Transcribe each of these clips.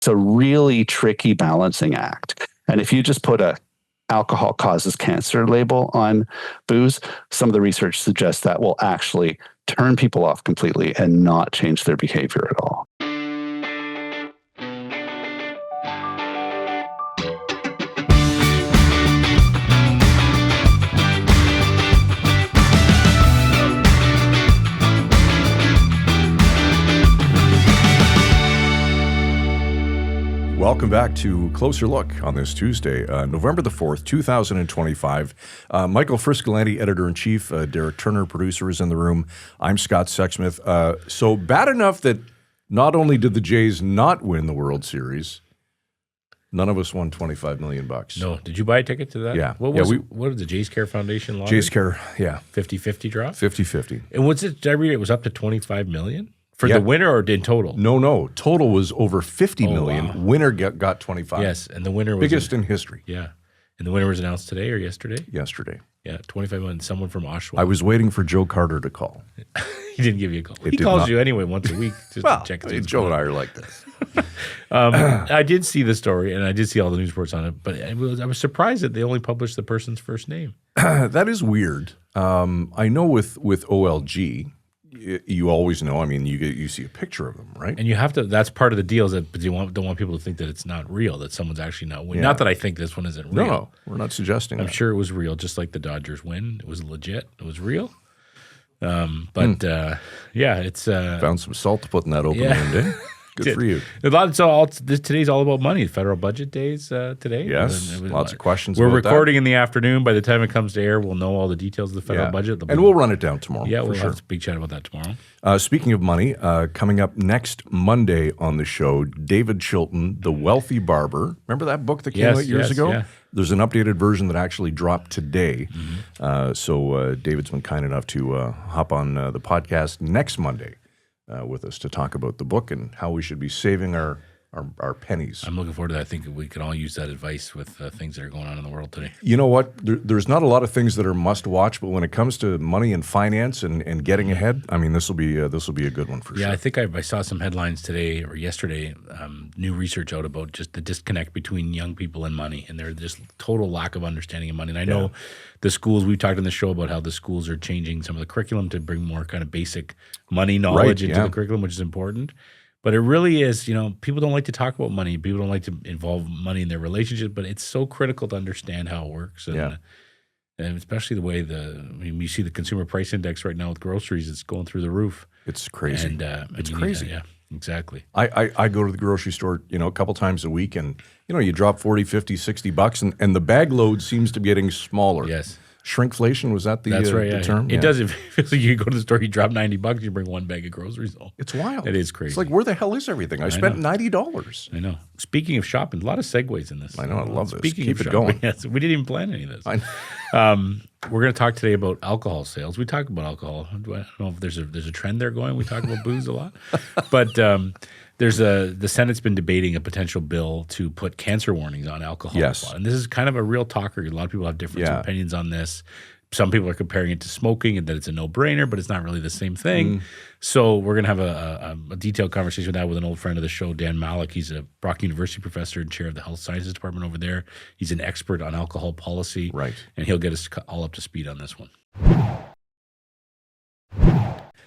It's a really tricky balancing act. And if you just put a alcohol causes cancer label on booze, some of the research suggests that will actually turn people off completely and not change their behavior at all. Welcome back to Closer Look on this Tuesday, November the 4th, 2025. Michael Friscolanti, Editor-in-Chief, Derek Turner, producer, is in the room. I'm Scott Sexsmith. So bad enough that not only did the Jays not win the World Series, none of us won $25 million. No. Did you buy a ticket to that? Yeah. What did the Jays Care Foundation launch? Jays Care, yeah. 50-50 drop? 50-50. And what's it? Did I read it was up to $25 million? For the winner or in total? No. Total was over $50 million. Wow. Winner got 25. Yes, and the winner was biggest in history. Yeah, and the winner was announced today or yesterday. Yesterday. Yeah, 25 million. Someone from Oshawa. I was waiting for Joe Carter to call. He didn't give you a call. He calls you anyway once a week just to check. Joe and I are like this. I did see the story and I did see all the news reports on it, but I was surprised that they only published the person's first name. That is weird. I know with OLG. You always know. I mean, you see a picture of them, right? And you have to. That's part of the deal. Is that you don't want people to think that it's not real. That someone's actually not winning. Yeah. Not that I think this one isn't real. No, we're not suggesting. I'm sure it was real, just like the Dodgers win. It was legit. It was real. Yeah, it's found some salt to put in that opening day. Good for you. Today's all about money. Federal budget days today. Yes, lots of questions. We're recording in the afternoon. By the time it comes to air, we'll know all the details of the federal budget. And we'll run it down tomorrow. Yeah, we'll have a big chat about that tomorrow. Speaking of money, coming up next Monday on the show, David Chilton, The Wealthy Barber. Remember that book that came out years ago? Yeah. There's an updated version that actually dropped today. Mm-hmm. So David's been kind enough to hop on the podcast next Monday. With us to talk about the book and how we should be saving our pennies. I'm looking forward to that. I think we can all use that advice with things that are going on in the world today. You know what? There's not a lot of things that are must watch, but when it comes to money and finance and getting ahead, I mean, this will be a good one for sure. Yeah, I think I saw some headlines today or yesterday, new research out about just the disconnect between young people and money, and their just total lack of understanding of money. And I know the schools, we've talked on the show about how the schools are changing some of the curriculum to bring more kind of basic money knowledge into the curriculum, which is important. But it really is, people don't like to talk about money. People don't like to involve money in their relationship, but it's so critical to understand how it works. And especially the way you see the consumer price index right now with groceries, it's going through the roof. It's crazy. And, it's crazy. Yeah, exactly. I go to the grocery store, a couple times a week, and, you drop $40, $50, $60, and the bag load seems to be getting smaller. Yes. Shrinkflation, was that the term? It does. It feels like you go to the store, you drop $90, you bring one bag of groceries home. It's wild. It is crazy. It's like, where the hell is everything? I spent $90. I know. Speaking of shopping, a lot of segues in this. I know. I love this. Speaking Keep of it shopping, going. Yes, we didn't even plan any of this. We're going to talk today about alcohol sales. We talk about alcohol. I don't know if there's a trend there going. We talk about booze a lot. But the Senate's been debating a potential bill to put cancer warnings on alcohol. Yes. And this is kind of a real talker. A lot of people have different opinions on this. Some people are comparing it to smoking and that it's a no-brainer, but it's not really the same thing. So we're going to have a detailed conversation with that with an old friend of the show, Dan Malleck. He's a Brock University professor and chair of the Health Sciences Department over there. He's an expert on alcohol policy. Right. And he'll get us all up to speed on this one.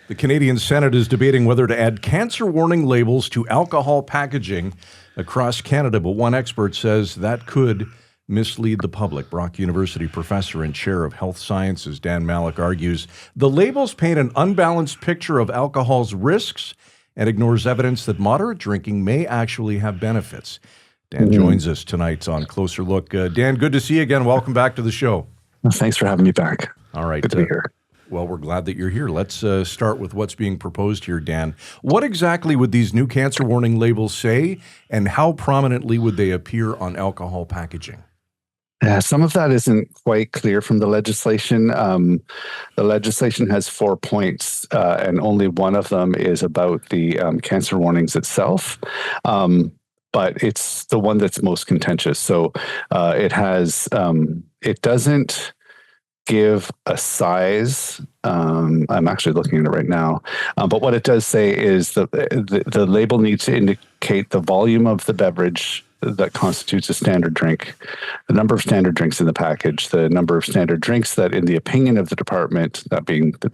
The Canadian Senate is debating whether to add cancer warning labels to alcohol packaging across Canada, but one expert says that could mislead the public. Brock University professor and chair of health sciences Dan Malleck argues the labels paint an unbalanced picture of alcohol's risks and ignores evidence that moderate drinking may actually have benefits. Dan joins us tonight on Closer Look. Dan, good to see you again. Welcome back to the show. Thanks for having me back. All right. Good to be here. Well, we're glad that you're here. Let's start with what's being proposed here, Dan. What exactly would these new cancer warning labels say, and how prominently would they appear on alcohol packaging? Yeah, some of that isn't quite clear from the legislation. The legislation has 4 points, and only one of them is about the cancer warnings itself. But it's the one that's most contentious. So it doesn't give a size. I'm actually looking at it right now. But what it does say is the label needs to indicate the volume of the beverage that constitutes a standard drink, the number of standard drinks in the package, the number of standard drinks that, in the opinion of the department, that being the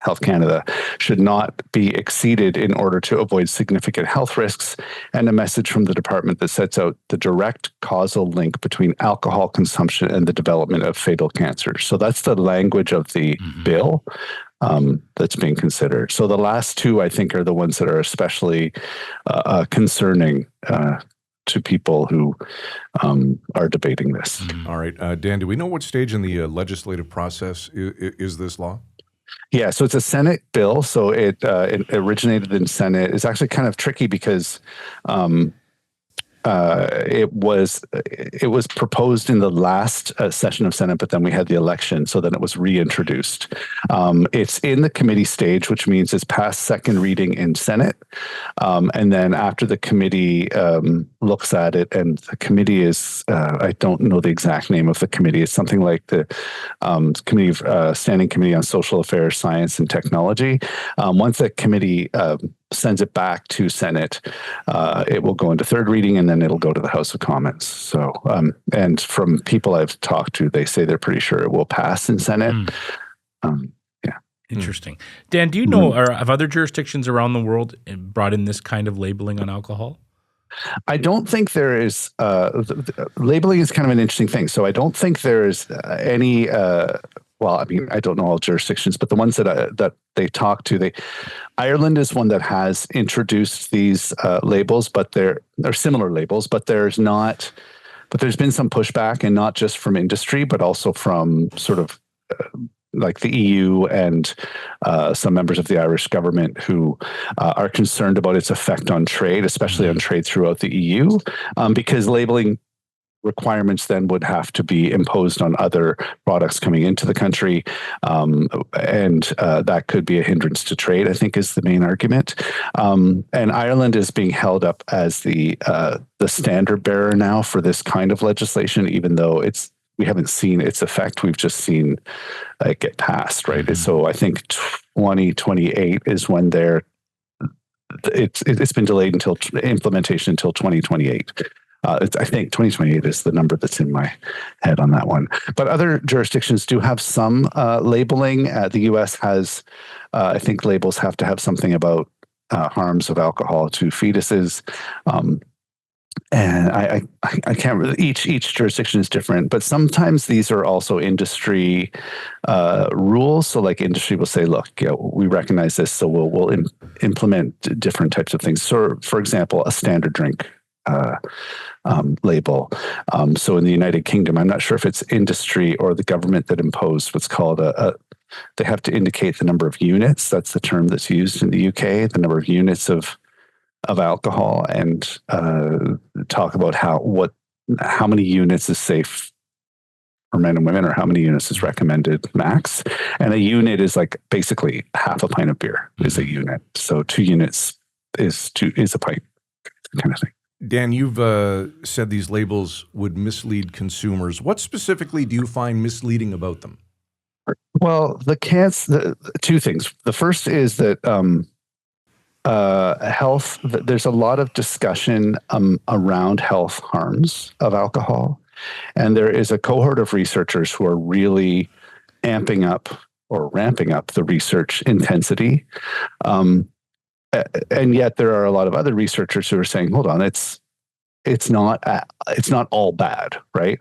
Health Canada, should not be exceeded in order to avoid significant health risks, and a message from the department that sets out the direct causal link between alcohol consumption and the development of fatal cancer. So that's the language of the bill that's being considered. So the last two, I think, are the ones that are especially concerning to people who are debating this. All right. Dan, do we know what stage in the legislative process is this law? Yeah, so it's a Senate bill. So it originated in Senate. It's actually kind of tricky because it was proposed in the last session of Senate, but then we had the election, so then it was reintroduced. It's in the committee stage, which means it's past second reading in Senate, and then after the committee looks at it, and the committee is I don't know the exact name of the committee. It's something like the Standing Committee on Social Affairs, Science, and Technology. Once the committee sends it back to Senate, it will go into third reading, and then it'll go to the House of Commons. So, and from people I've talked to, they say they're pretty sure it will pass in Senate. Yeah. Interesting. Dan, do you know, or have other jurisdictions around the world brought in this kind of labeling on alcohol? I don't think there is. Labeling is kind of an interesting thing. So I don't think there is any. Well, I mean, I don't know all jurisdictions, but the ones that they talk to, Ireland is one that has introduced these labels, but they're similar labels, but there's not. But there's been some pushback, and not just from industry, but also from sort of like the EU and some members of the Irish government who are concerned about its effect on trade, especially on trade throughout the EU, because labeling requirements then would have to be imposed on other products coming into the country, and that could be a hindrance to trade, I think, is the main argument. And Ireland is being held up as the standard bearer now for this kind of legislation, even though we haven't seen its effect. We've just seen it get passed, right? So I think 2028 is when it's been delayed until implementation until 2028. I think 2028 is the number that's in my head on that one. But other jurisdictions do have some labeling. The U.S. has, I think, labels have to have something about harms of alcohol to fetuses. And I can't really, each jurisdiction is different, but sometimes these are also industry rules. So like industry will say, look, we recognize this, so we'll implement different types of things. So for example, a standard drink label. So in the United Kingdom, I'm not sure if it's industry or the government that imposed what's called they have to indicate the number of units. That's the term that's used in the UK, the number of units of alcohol, and talk about how many units is safe for men and women, or how many units is recommended max. And a unit is like basically half a pint of beer is a unit. So 2 units is a pint, kind of thing. Dan, you've said these labels would mislead consumers. What specifically do you find misleading about them? Well, two things. The first is that health. There's a lot of discussion around health harms of alcohol, and there is a cohort of researchers who are really ramping up the research intensity. And yet there are a lot of other researchers who are saying, hold on, it's not all bad, right?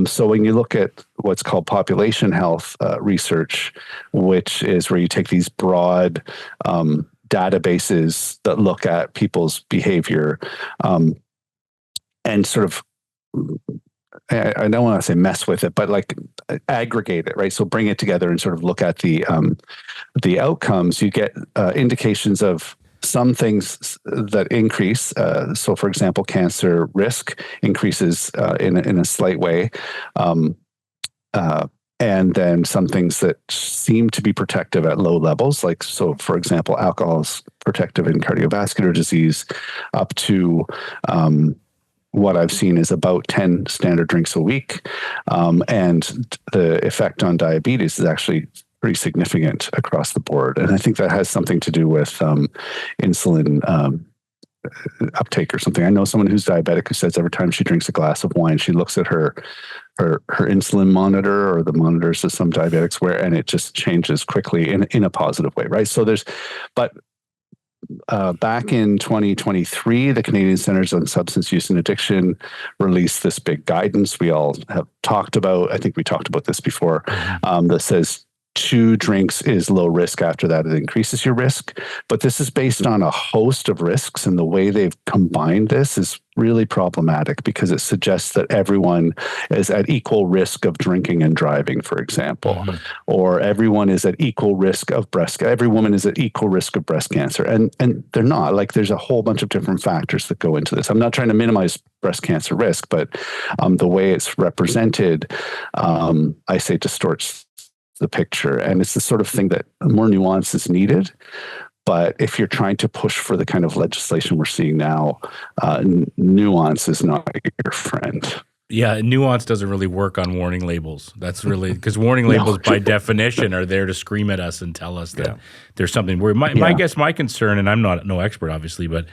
So when you look at what's called population health research, which is where you take these broad databases that look at people's behavior, and sort of, I don't want to say mess with it, but like aggregate it, right? So bring it together and sort of look at the outcomes. You get indications of some things that increase. So, for example, cancer risk increases in a slight way, and then some things that seem to be protective at low levels. Like, so, for example, alcohol is protective in cardiovascular disease up to what I've seen is about 10 standard drinks a week. And the effect on diabetes is actually pretty significant across the board. And I think that has something to do with insulin uptake or something. I know someone who's diabetic who says every time she drinks a glass of wine, she looks at her insulin monitor or the monitors that some diabetics wear, and it just changes quickly in a positive way, right? So back in 2023, the Canadian Centers on Substance Use and Addiction released this big guidance we all have talked about. I think we talked about this before, that says 2 drinks is low risk. After that, it increases your risk. But this is based on a host of risks, and the way they've combined this is really problematic because it suggests that everyone is at equal risk of drinking and driving, for example, or everyone is at equal risk of every woman is at equal risk of breast cancer. And they're not. Like, there's a whole bunch of different factors that go into this. I'm not trying to minimize breast cancer risk, but the way it's represented, I say, distorts the picture. And it's the sort of thing that more nuance is needed. But if you're trying to push for the kind of legislation we're seeing now, nuance is not your friend. Yeah, nuance doesn't really work on warning labels. That's really because warning labels, by definition, are there to scream at us and tell us that there's something. Where my concern, and I'm no expert, obviously, but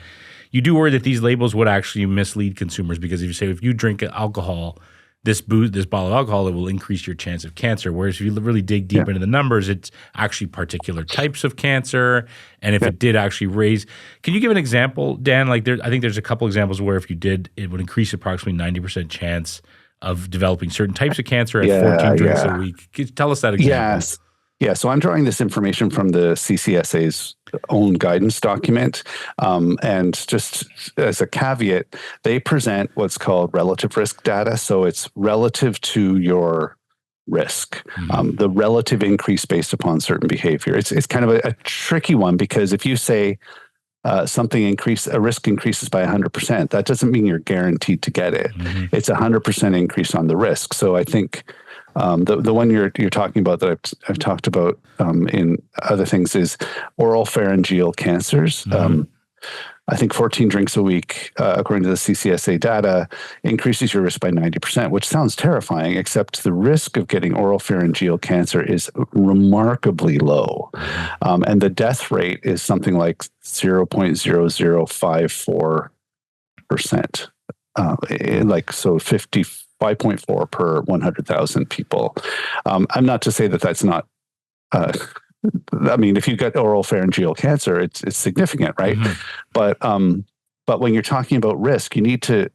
you do worry that these labels would actually mislead consumers because if you drink alcohol, this bottle of alcohol, it will increase your chance of cancer. Whereas if you really dig deep into the numbers, it's actually particular types of cancer. And if it did actually raise, can you give an example, Dan? Like, I think there's a couple examples where if you did, it would increase approximately 90% chance of developing certain types of cancer at 14 drinks a week. Can you tell us that example? Yes. Yeah, so I'm drawing this information from the CCSA's own guidance document. And just as a caveat, they present what's called relative risk data. So it's relative to your risk, the relative increase based upon certain behavior. It's kind of a tricky one because if you say a risk increases by 100%, that doesn't mean you're guaranteed to get it. It's 100% increase on the risk. So I think the one you're talking about that I've talked about in other things is oral pharyngeal cancers. I think 14 drinks a week, according to the CCSA data, increases your risk by 90%, which sounds terrifying, except the risk of getting oral pharyngeal cancer is remarkably low. And the death rate is something like 0.0054%. So 5.4 per 100,000 people. I'm not to say that that's not, I mean, if you get oral pharyngeal cancer, it's significant, right? But when you're talking about risk, you need to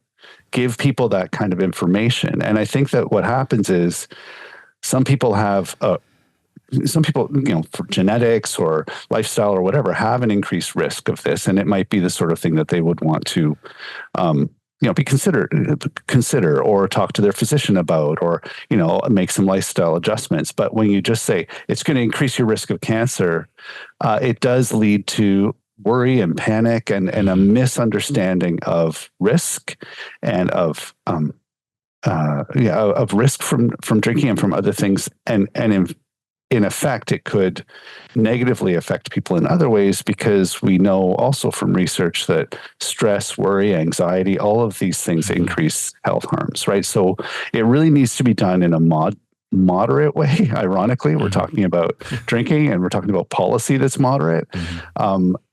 give people that kind of information. And I think that what happens is some people, for genetics or lifestyle or whatever, have an increased risk of this. And it might be the sort of thing that they would want to, consider or talk to their physician about, or, make some lifestyle adjustments. But when you just say it's going to increase your risk of cancer, it does lead to worry and panic and a misunderstanding of risk and of risk from drinking and from other things. And in effect, it could negatively affect people in other ways, because we know also from research that stress, worry, anxiety, all of these things increase health harms, right? So it really needs to be done in a moderate way. Ironically, we're talking about drinking and we're talking about policy that's moderate.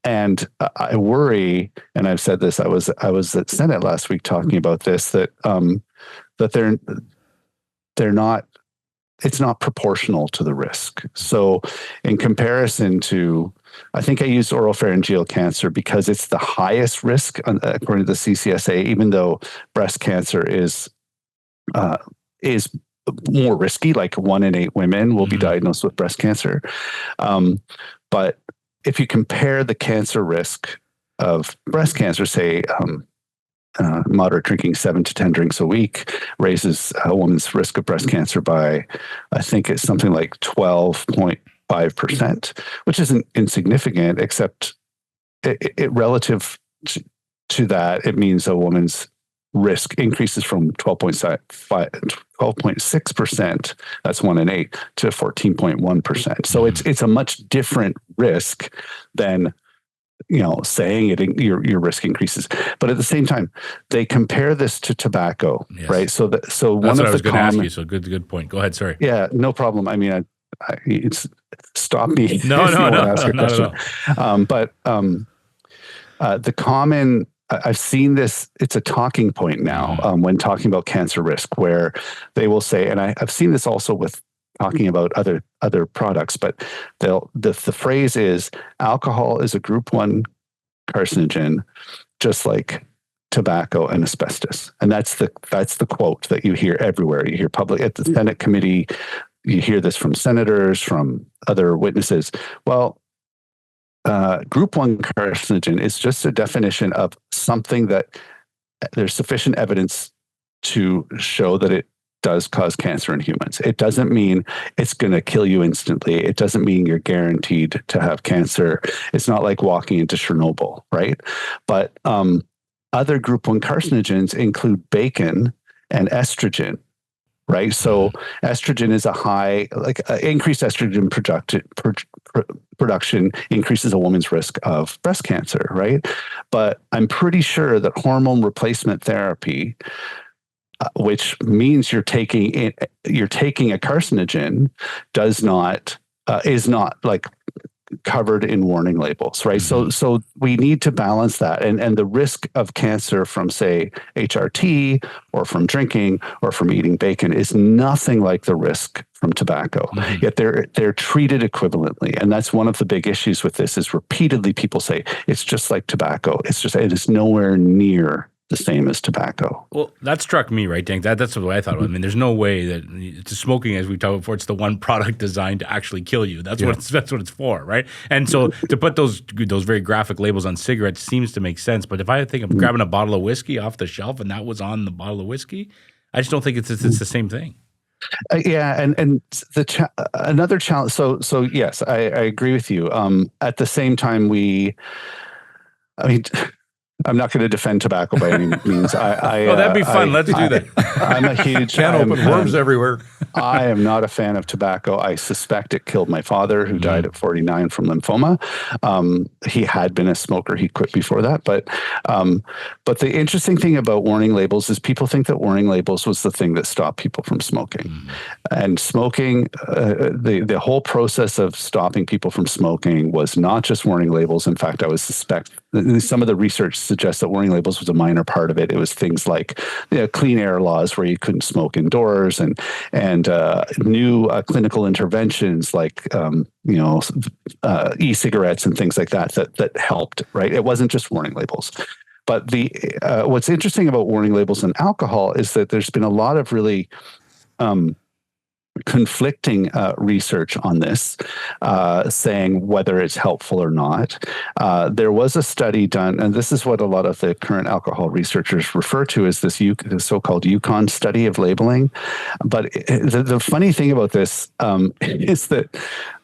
And I worry, and I've said this, I was at Senate last week talking about this, that they're not, it's not proportional to the risk. So in comparison to, I think I used oral pharyngeal cancer because it's the highest risk according to the CCSA, even though breast cancer is more risky, like 1 in 8 women will be diagnosed with breast cancer. But if you compare the cancer risk of breast cancer, say, moderate drinking 7 to 10 drinks a week raises a woman's risk of breast cancer by, I think it's something like 12.5%, which isn't insignificant, except it relative to that, it means a woman's risk increases from 12.6%, that's 1 in 8, to 14.1%. So it's a much different risk than saying your risk increases. But at the same time, they compare this to tobacco, Yes. right? So That's one what of I was the going to ask common, you. So good point. Go ahead. Sorry. yeah, no problem. I mean, it's stop me No, if you no, want no, to ask no, a not at question. all. But the common, I've seen this, it's a talking point now when talking about cancer risk, where they will say, and I've seen this also with talking about other products, but the phrase is alcohol is a group 1 carcinogen, just like tobacco and asbestos. And that's the quote that you hear everywhere. You hear public at the Senate committee, you hear this from senators, from other witnesses. Well, group 1 carcinogen is just a definition of something that there's sufficient evidence to show that it does cause cancer in humans. It doesn't mean it's going to kill you instantly. It doesn't mean you're guaranteed to have cancer. It's not like walking into Chernobyl, right? But other group 1 carcinogens include bacon and estrogen, right? So estrogen is a high, increased estrogen production increases a woman's risk of breast cancer, right? But I'm pretty sure that hormone replacement therapy, which means you're taking a carcinogen, is not like covered in warning labels, right? So we need to balance that, and the risk of cancer from, say, HRT or from drinking or from eating bacon is nothing like the risk from tobacco. Yet they're treated equivalently, and that's one of the big issues with this. Is repeatedly people say it's just like tobacco. It is nowhere near the same as tobacco. Well, that struck me, right, Dank? That's what I thought of. I mean, there's no way that smoking, as we talked before, it's the one product designed to actually kill you. That's what it's for, right? And so to put those very graphic labels on cigarettes seems to make sense. But if I think of grabbing a bottle of whiskey off the shelf and that was on the bottle of whiskey, I just don't think it's the same thing. Yeah, and another challenge. So yes, I agree with you. At the same time, I'm not going to defend tobacco by any means. That'd be fun. Let's do that. I'm a huge Can't open worms everywhere. I am not a fan of tobacco. I suspect it killed my father, who died at 49 from lymphoma. He had been a smoker. He quit before that. But the interesting thing about warning labels is people think that warning labels was the thing that stopped people from smoking. And smoking, the whole process of stopping people from smoking was not just warning labels. In fact, I would suspect some of the research suggests that warning labels was a minor part of it. It was things like clean air laws where you couldn't smoke indoors, and new clinical interventions like e-cigarettes and things like that helped. Right, it wasn't just warning labels. But what's interesting about warning labels in alcohol is that there's been a lot of really conflicting research on this, saying whether it's helpful or not. There was a study done, and this is what a lot of the current alcohol researchers refer to as the so-called Yukon study of labeling. But the funny thing about this is that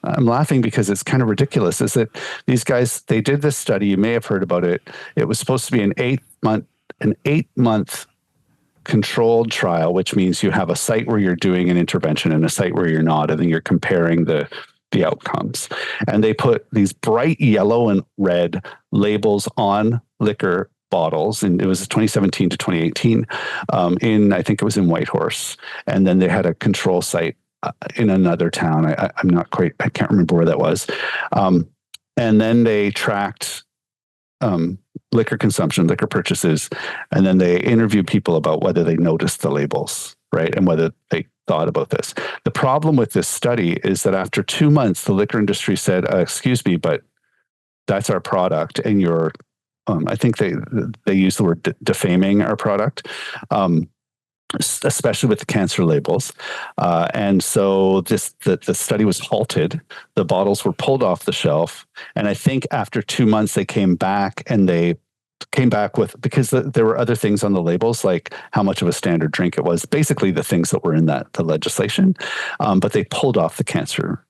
I'm laughing because it's kind of ridiculous, is that these guys, they did this study, you may have heard about it. It was supposed to be an 8-month controlled trial, which means you have a site where you're doing an intervention and a site where you're not, and then you're comparing the outcomes. And they put these bright yellow and red labels on liquor bottles, and it was 2017 to 2018 I think it was in Whitehorse. And then they had a control site in another town. I can't remember where that was. And then they tracked liquor consumption, liquor purchases, and then they interviewed people about whether they noticed the labels, right, and whether they thought about this. The problem with this study is that after 2 months, the liquor industry said, excuse me, but that's our product, and you're, I think they use the word defaming our product, especially with the cancer labels. And so the study was halted. The bottles were pulled off the shelf. And I think after 2 months, they came back with, because there were other things on the labels, like how much of a standard drink it was, basically the things that were in the legislation. But they pulled off the cancer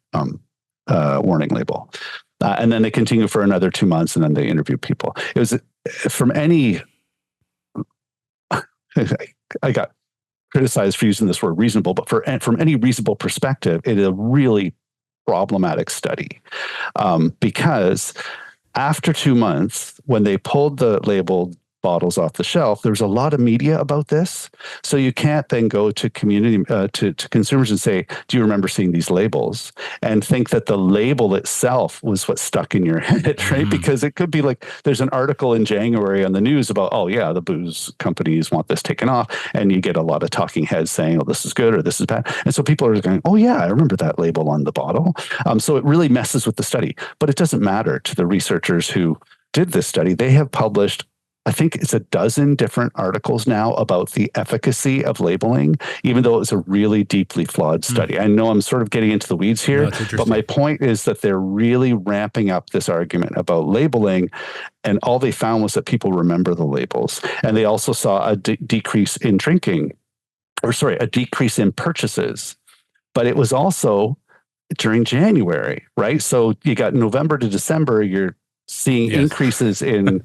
warning label. And then they continued for another 2 months, and then they interviewed people. It was from any, I got criticized for using this word reasonable, but from any reasonable perspective, it is a really problematic study, because After 2 months, when they pulled the labeled bottles off the shelf, there's a lot of media about this. So you can't then go to to consumers and say, do you remember seeing these labels? And think that the label itself was what stuck in your head, right? Mm-hmm. Because it could be like there's an article in January on the news about, oh yeah, the booze companies want this taken off. And you get a lot of talking heads saying, oh, this is good or this is bad. And so people are going, oh yeah, I remember that label on the bottle. So it really messes with the study, but it doesn't matter to the researchers who did this study. They have published, I think it's a dozen different articles now about the efficacy of labeling, even though it was a really deeply flawed study. I know I'm sort of getting into the weeds here, but my point is that they're really ramping up this argument about labeling, and all they found was that people remember the labels. And they also saw a decrease in a decrease in purchases. But it was also during January, right? So you got November to December, you're seeing increases in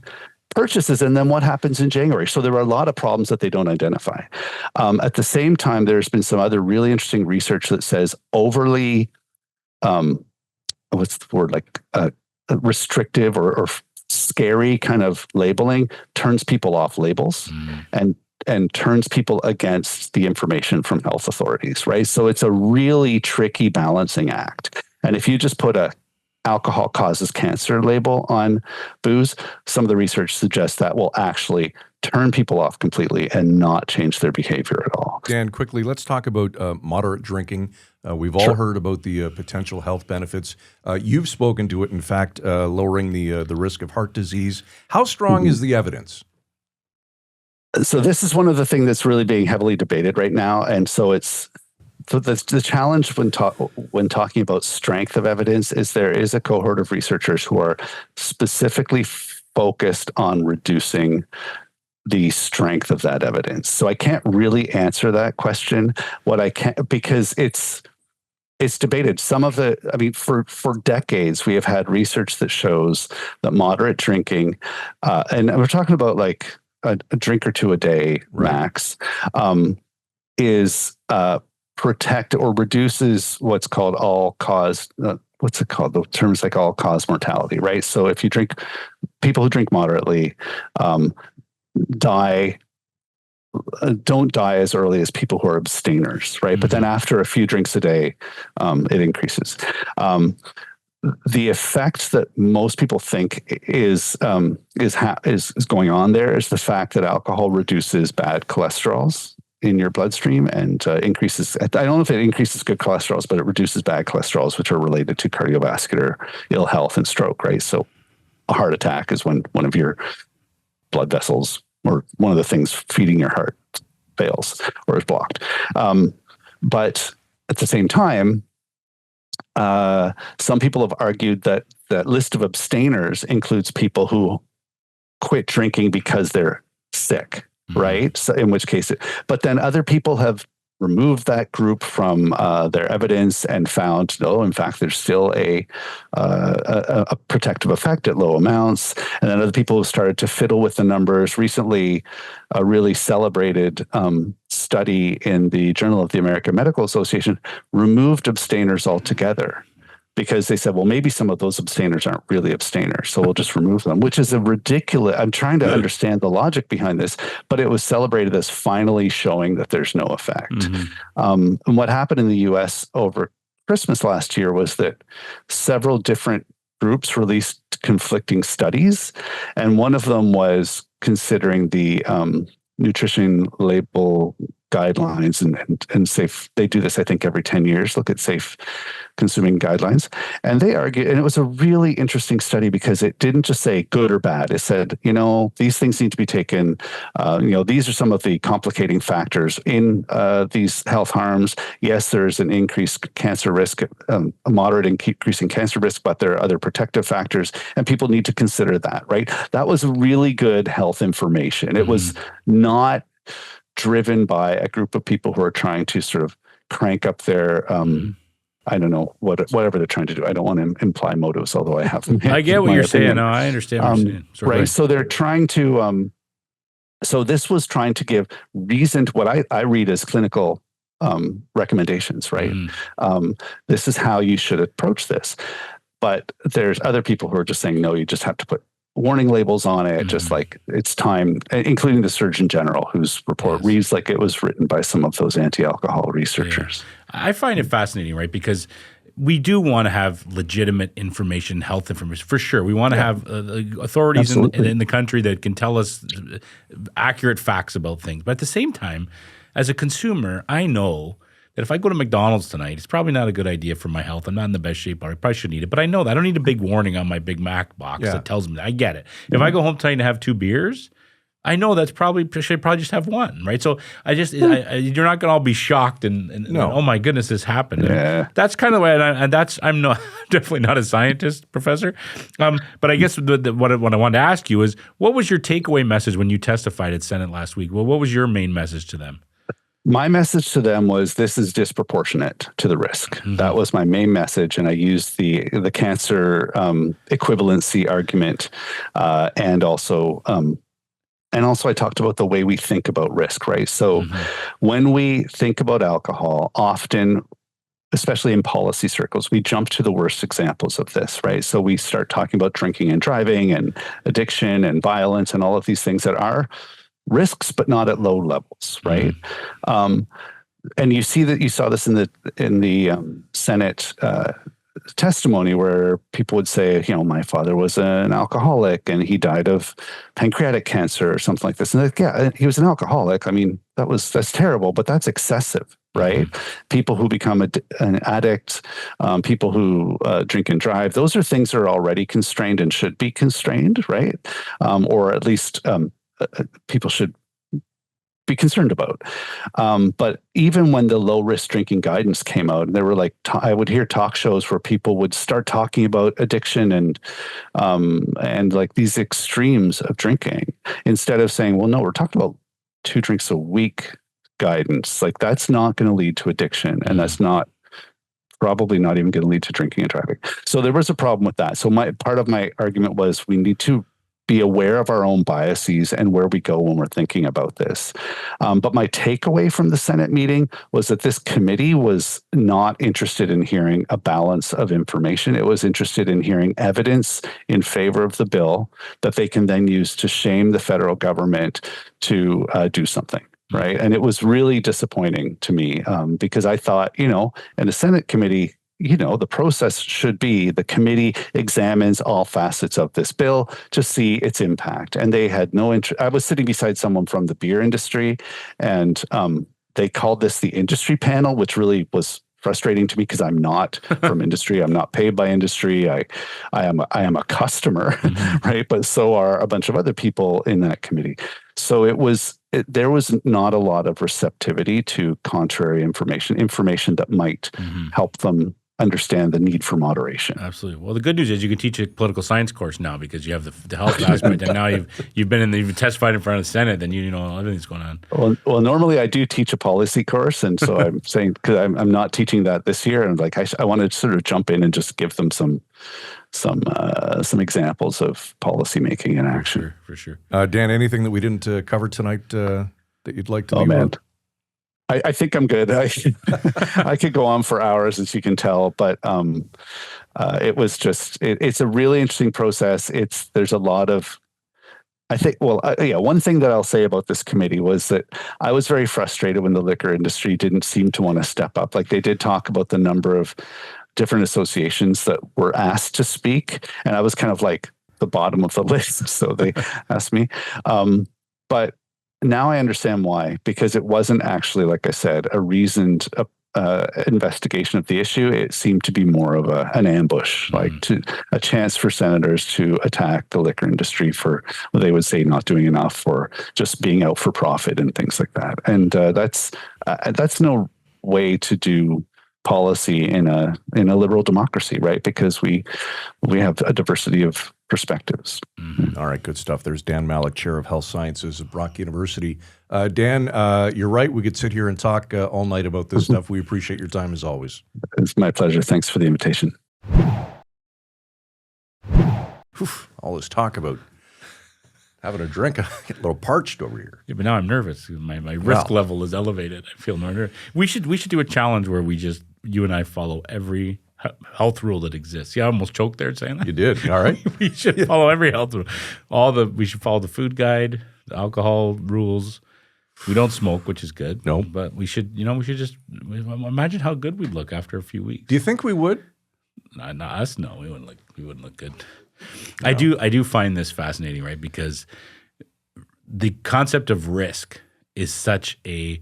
purchases, and then what happens in January? So there are a lot of problems that they don't identify. At the same time, there's been some other really interesting research that says overly, what's the word, like restrictive or scary kind of labeling turns people off labels and turns people against the information from health authorities, right? So it's a really tricky balancing act. And if you just put a alcohol causes cancer label on booze, some of the research suggests that will actually turn people off completely and not change their behavior at all. Dan, quickly, let's talk about moderate drinking. We've all heard about the potential health benefits. You've spoken to it, in fact, lowering the risk of heart disease. How strong is the evidence? So this is one of the things that's really being heavily debated right now. And so the challenge when talking about strength of evidence is there is a cohort of researchers who are specifically focused on reducing the strength of that evidence. So I can't really answer that question. What I can, because it's debated. For decades, we have had research that shows that moderate drinking, and we're talking about like a drink or two a day max, is protect or reduces what's called all-cause, what's it called? The term is like all-cause mortality, right? So if you drink, people who drink moderately don't die as early as people who are abstainers, right? But then after a few drinks a day, it increases. The effect that most people think is going on there is the fact that alcohol reduces bad cholesterols in your bloodstream and increases, I don't know if it increases good cholesterols, but it reduces bad cholesterols, which are related to cardiovascular ill health and stroke, right? So a heart attack is when one of your blood vessels or one of the things feeding your heart fails or is blocked. But at the same time, some people have argued that that list of abstainers includes people who quit drinking because they're sick, right? So in which case, but then other people have removed that group from their evidence and found, no, in fact, there's still a protective effect at low amounts. And then other people have started to fiddle with the numbers. Recently, a really celebrated study in the Journal of the American Medical Association removed abstainers altogether, because they said, well, maybe some of those abstainers aren't really abstainers, so we'll just remove them, which is a ridiculous, I'm trying to understand the logic behind this, but it was celebrated as finally showing that there's no effect. And what happened in the US over Christmas last year was that several different groups released conflicting studies, and one of them was considering the nutrition label guidelines and safe. They do this, I think, every 10 years, look at safe consuming guidelines. And they argue, and it was a really interesting study because it didn't just say good or bad. It said, these things need to be taken, these are some of the complicating factors in these health harms. Yes, there's an increased cancer risk, a moderate increase in cancer risk, but there are other protective factors, and people need to consider that, right? That was really good health information. It was not driven by a group of people who are trying to sort of crank up their, I don't know, whatever they're trying to do. I don't want to imply motives, although I have. I get what you're saying. No, I understand what you're saying. Right. So they're trying to, so this was trying to give reason to what I read as clinical recommendations, right? This is how you should approach this. But there's other people who are just saying, no, you just have to put warning labels on it, just like it's time, including the Surgeon General, whose report reads like it was written by some of those anti-alcohol researchers. Yeah. I find it fascinating, right? Because we do want to have legitimate information, health information, for sure. We want to have authorities in the country that can tell us accurate facts about things. But at the same time, as a consumer, I know that if I go to McDonald's tonight, it's probably not a good idea for my health. I'm not in the best shape, or I probably shouldn't eat it. But I know that. I don't need a big warning on my Big Mac box that tells me that. I get it. If I go home tonight and have 2 beers, I know that's should probably just have 1, right? So you're not going to all be shocked and oh my goodness, this happened. Yeah. That's kind of the way, I'm definitely not a scientist, Professor. But I guess what I wanted to ask you is, what was your takeaway message when you testified at Senate last week? Well, what was your main message to them? My message to them was, this is disproportionate to the risk. That was my main message, and I used the cancer equivalency argument, and also I talked about the way we think about risk, right? So when we think about alcohol, often, especially in policy circles, we jump to the worst examples of this, right? So we start talking about drinking and driving and addiction and violence and all of these things that are risks, but not at low levels, right? And you saw this in the Senate testimony, where people would say, my father was an alcoholic and he died of pancreatic cancer or something like this. And he was an alcoholic. I mean, that's terrible, but that's excessive, right? People who become an addict, people who drink and drive, those are things that are already constrained and should be constrained, right? Or at least people should be concerned about. But even when the low risk drinking guidance came out, and there were I would hear talk shows where people would start talking about addiction and like these extremes of drinking, instead of saying, well, no, we're talking about 2 drinks a week guidance. Like, that's not going to lead to addiction, and that's probably not even going to lead to drinking and driving. So there was a problem with that. So part of my argument was, we need to be aware of our own biases and where we go when we're thinking about this. But my takeaway from the Senate meeting was that this committee was not interested in hearing a balance of information. It was interested in hearing evidence in favor of the bill that they can then use to shame the federal government to do something. Right. And it was really disappointing to me, because I thought, in a Senate committee, the process should be the committee examines all facets of this bill to see its impact. And they had no interest. I was sitting beside someone from the beer industry, and they called this the industry panel, which really was frustrating to me, because I'm not from industry. I'm not paid by industry. I am a customer, right? But so are a bunch of other people in that committee. So there was not a lot of receptivity to contrary information that might help them understand the need for moderation. Absolutely. Well, the good news is you can teach a political science course now, because you have the health aspect, and now you've testified in front of the Senate, and you know everything's going on. Well, normally I do teach a policy course, and so I'm saying, because I'm not teaching that this year, and I want to sort of jump in and just give them some examples of policy making in action. For sure. Dan, anything that we didn't cover tonight that you'd like to leave man. I think I'm good. I could go on for hours, as you can tell, but it was it's a really interesting process. There's a lot of, I think, one thing that I'll say about this committee was that I was very frustrated when the liquor industry didn't seem to want to step up. Like, they did talk about the number of different associations that were asked to speak, and I was kind of like the bottom of the list, so they asked me. But now I understand why, because it wasn't actually, like I said, a reasoned investigation of the issue. It seemed to be more of an ambush, a chance for senators to attack the liquor industry for what they would say not doing enough, or just being out for profit and things like that. And that's no way to do policy in a liberal democracy, right? Because we have a diversity of perspectives. All right, good stuff. There's Dan Malleck, Chair of Health Sciences at Brock University. Dan, you're right. We could sit here and talk all night about this stuff. We appreciate your time as always. It's my pleasure. Thanks for the invitation. All this talk about having a drink. I get a little parched over here. Yeah, but now I'm nervous. My risk level is elevated. I feel more nervous. We should do a challenge where you and I follow every health rule that exists. See, I almost choked there saying that. You did. All right. We should follow every health rule. We should follow the food guide, the alcohol rules. We don't smoke, which is good. No. But we should just imagine how good we'd look after a few weeks. Do you think we would? Not us. No, we wouldn't look good. No. I do find this fascinating, right? Because the concept of risk is such a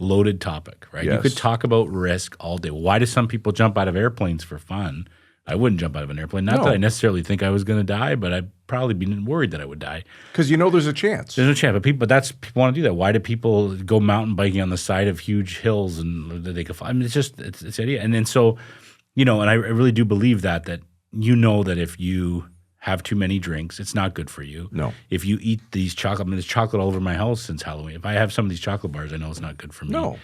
loaded topic, right? Yes. You could talk about risk all day. Why do some people jump out of airplanes for fun? I wouldn't jump out of an airplane. Not that I necessarily think I was going to die, but I'd probably be worried that I would die. Because there's a chance. There's no chance, but people want to do that. Why do people go mountain biking on the side of huge hills and they can fly? I mean, it's the idea. And then so, and I really do believe that that if you have too many drinks, it's not good for you. No. If you eat these chocolate, there's chocolate all over my house since Halloween. If I have some of these chocolate bars, I know it's not good for me. No.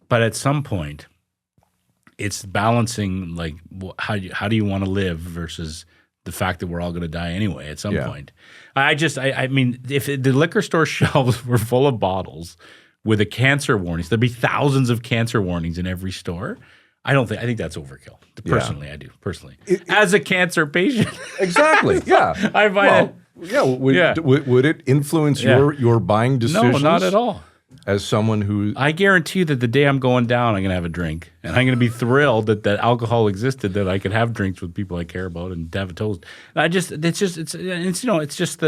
But at some point, it's balancing like how do you want to live versus the fact that we're all going to die anyway at some point. I mean, if the liquor store shelves were full of bottles with a cancer warning, there'd be thousands of cancer warnings in every store. I think that's overkill. Personally, I do. Personally, as a cancer patient, exactly. Yeah, I find Would it influence your buying decisions? No, not at all. As someone who, I guarantee you that the day I'm going down, I'm going to have a drink, and I'm going to be thrilled that alcohol existed, that I could have drinks with people I care about and have a toast. It's just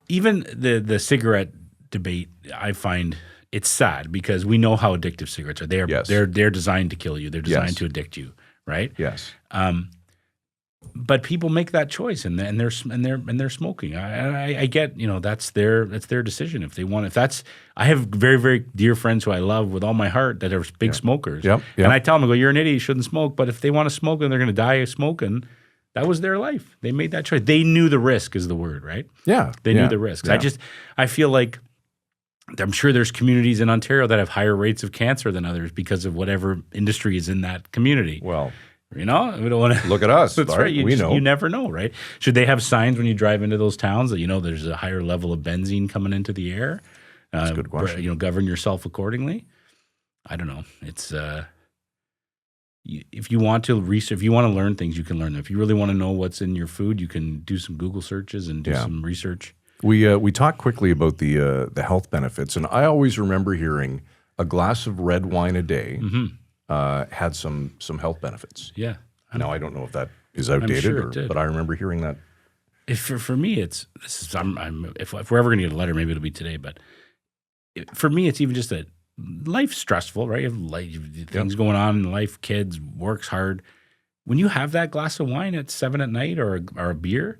even the cigarette debate. I find it's sad because we know how addictive cigarettes are. They're designed to kill you. They're designed to addict you, right? Yes. But people make that choice, and they're smoking. I get, that's their decision if they want. I have very, very dear friends who I love with all my heart that are big smokers. Yep. And I tell them, you're an idiot, you shouldn't smoke. But if they want to smoke and they're going to die smoking, that was their life. They made that choice. They knew the risk is the word, right? Yeah. They knew the risks. Yeah. I feel like I'm sure there's communities in Ontario that have higher rates of cancer than others because of whatever industry is in that community. Well, we don't want to look at us. That's right. We know. You never know, right? Should they have signs when you drive into those towns that there's a higher level of benzene coming into the air? That's a good question. Govern yourself accordingly. I don't know. It's if you want to research, if you want to learn things, you can learn them. If you really want to know what's in your food, you can do some Google searches and do some research. We talked quickly about the health benefits, and I always remember hearing a glass of red wine a day. Mm-hmm. Had some health benefits. Yeah. Now I don't know if that is outdated, but I remember hearing that. For me, if we're ever going to get a letter, maybe it'll be today. But for me, it's even just that life's stressful, right? You have things going on in life, kids, works hard. When you have that glass of wine at 7 p.m. or a beer,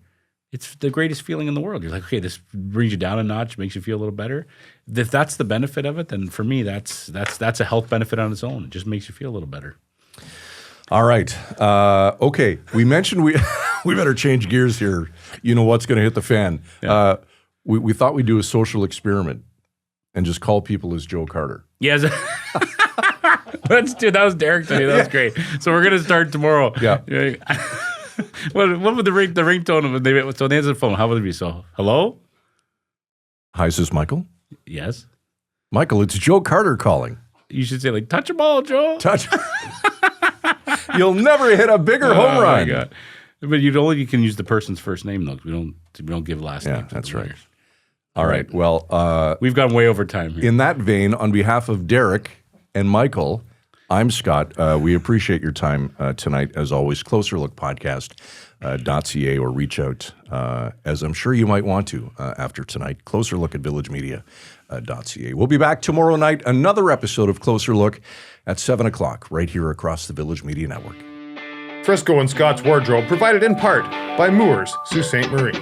it's the greatest feeling in the world. You're like, okay, this brings you down a notch, makes you feel a little better. If that's the benefit of it, then for me, that's a health benefit on its own. It just makes you feel a little better. All right. Okay. We mentioned we better change gears here. You know what's going to hit the fan. Yeah. We thought we'd do a social experiment and just call people as Joe Carter. Yes. That was Derek today. That was great. So we're going to start tomorrow. Yeah. What would the ringtone of it? So they answer the phone. How would it be? So, hello? Hi, is this Michael? Yes. Michael, it's Joe Carter calling. You should say, touch a ball, Joe. Touch. You'll never hit a bigger home run. My God. But you can use the person's first name, though. We don't give last names. Yeah, that's right. All right. Well, we've gone way over time here. In that vein, on behalf of Derek and Michael, I'm Scott. We appreciate your time tonight. As always, closerlookpodcast.ca or reach out, as I'm sure you might want to after tonight. Closer Look at villagemedia.ca. We'll be back tomorrow night, another episode of Closer Look at 7 o'clock right here across the Village Media Network. Frisco and Scott's Wardrobe provided in part by Moores, Sault Ste. Marie.